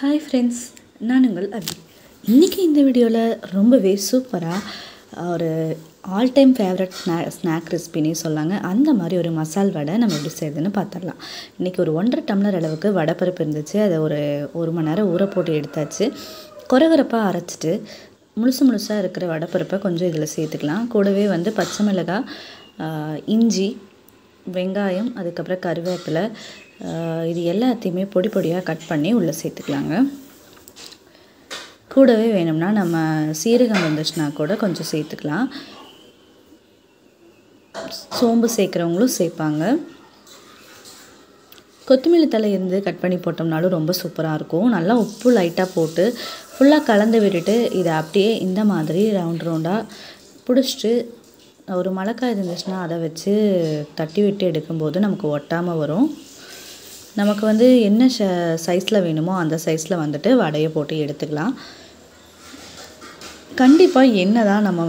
Hi friends, நான் உங்கள் அபி. இன்றைக்கி இந்த வீடியோவில் ரொம்பவே சூப்பராக ஒரு ஆல் டைம் ஃபேவரட் ஸ்நாக் ரெசிபினே சொல்லாங்க. அந்த மாதிரி ஒரு மசால் வடை நம்ம எப்படி செய்யுதுன்னு பார்த்துடலாம். இன்றைக்கி ஒரு 1.5 டம்ளர் அளவுக்கு வடைப்பருப்பு இருந்துச்சு. அதை ஒரு மணி நேரம் ஊற போட்டு எடுத்தாச்சு. கொரகொரப்பாக அரைச்சிட்டு முழுசாக இருக்கிற வடைப்பருப்பை கொஞ்சம் இதில் சேர்த்துக்கலாம். கூடவே பச்சை மிளகாய், இஞ்சி, வெங்காயம், அதுக்கப்புறம் கருவேப்பிலை, இது எல்லாத்தையுமே பொடி பொடியாக கட் பண்ணி உள்ளே சேர்த்துக்கலாங்க. கூடவே வேணும்னா நம்ம சீரகம் வந்துச்சுன்னா கூட கொஞ்சம் சேர்த்துக்கலாம். சோம்பு சேர்க்குறவங்களும் சேர்ப்பாங்க. கொத்தமல்லி தழை இருந்து கட் பண்ணி போட்டோம்னாலும் ரொம்ப சூப்பராக இருக்கும். நல்லா உப்பு லைட்டாக போட்டு ஃபுல்லாக கலந்து விட்டுட்டு இதை அப்படியே இந்த மாதிரி ரவுண்டாக பிடிச்சிட்டு ஒரு மழைக்காய் இருந்துச்சுன்னா அதை வச்சு தட்டி விட்டு எடுக்கும்போது நமக்கு ஒட்டாமல் வரும். நமக்கு என்ன சைஸில் வேணுமோ அந்த சைஸில் வடையை போட்டு எடுத்துக்கலாம். கண்டிப்பாக என்ன தான் நம்ம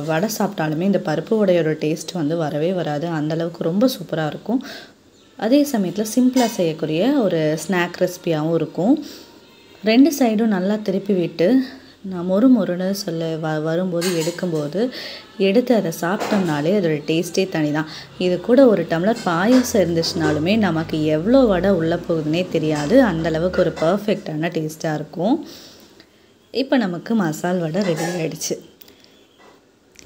வடை சாப்பிட்டாலுமே இந்த பருப்பு வடையோட டேஸ்ட் வரவே வராது. அந்தளவுக்கு ரொம்ப சூப்பராக இருக்கும். அதே சமயத்தில் சிம்பிளாக செய்யக்கூடிய ஒரு ஸ்நாக் ரெசிபியாகவும் இருக்கும். 2 சைடும் நல்லா திருப்பி விட்டு நான் மொறுன்னு வரும்போது எடுத்து அதை சாப்பிட்டோம்னாலே அதோட டேஸ்ட்டே தனி தான். இது கூட ஒரு டம்ளர் பாயாசம் இருந்துச்சுனாலுமே நமக்கு எவ்வளோ வடை உள்ளே போகுதுன்னே தெரியாது. அந்தளவுக்கு ஒரு பர்ஃபெக்டான டேஸ்ட்டாக இருக்கும். இப்போ நமக்கு மசால் வடை ரெடி ஆகிடுச்சு.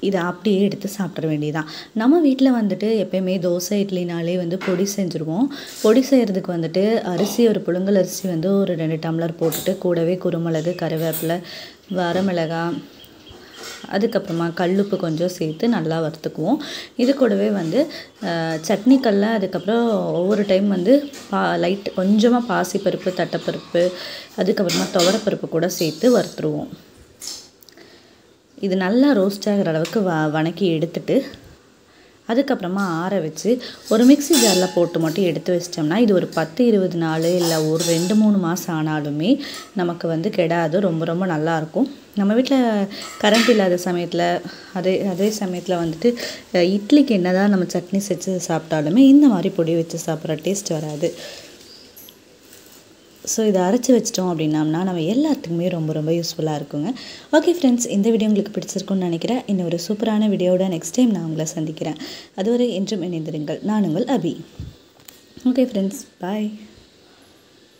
இதை அப்படியே எடுத்து சாப்பிட வேண்டியதான். நம்ம வீட்டில் எப்போயுமே தோசை இட்லினாலே பொடி செஞ்சுருவோம். பொடி செய்கிறதுக்கு அரிசி, ஒரு புழுங்கல் அரிசி ஒரு 2 டம்ளர் போட்டுட்டு கூடவே குருமிளகு, கருவேப்பிலை, வரமிளகாய், அதுக்கப்புறமா கல்லுப்பு கொஞ்சம் சேர்த்து நல்லா வறுத்துக்குவோம். இது கூடவே சட்னிக்கல்ல, அதுக்கப்புறம் ஒவ்வொரு டைம் லைட் கொஞ்சமாக பாசிப்பருப்பு, தட்டைப்பருப்பு, அதுக்கப்புறமா துவரப்பருப்பு கூட சேர்த்து வறுத்துருவோம். இது நல்லா ரோஸ்ட் ஆகிற அளவுக்கு வணக்கி எடுத்துட்டு அதுக்கப்புறமா ஆற வச்சு ஒரு மிக்ஸி ஜாரில் போட்டு மட்டும் எடுத்து வச்சிட்டோம்னா இது ஒரு 10-20 நாள் இல்லை ஒரு 2-3 மாதம் ஆனாலுமே நமக்கு கெடாது. ரொம்ப ரொம்ப நல்லாயிருக்கும். நம்ம வீட்டில் கரண்ட் இல்லாத சமயத்தில் அதே சமயத்தில் இட்லிக்கு என்ன தான் நம்ம சட்னி செஞ்சு சாப்பிட்டாலுமே இந்த மாதிரி பொடி வச்சு சாப்பிட்ற டேஸ்ட் வராது. ஸோ இதை அரைச்சி வச்சிட்டோம் அப்படின்னம்னா நம்ம எல்லாத்துக்குமே ரொம்ப ரொம்ப யூஸ்ஃபுல்லாக இருக்குங்க. ஓகே ஃப்ரெண்ட்ஸ், இந்த வீடியோ உங்களுக்கு பிடிச்சிருக்குன்னு நினைக்கிறேன். இன்னும் ஒரு சூப்பரான வீடியோவோட நெக்ஸ்ட் டைம் நான் உங்களை சந்திக்கிறேன். அதுவரை என்றும் இணைந்திருங்கள். நான் உங்கள் அபி. ஓகே ஃப்ரெண்ட்ஸ், பாய்.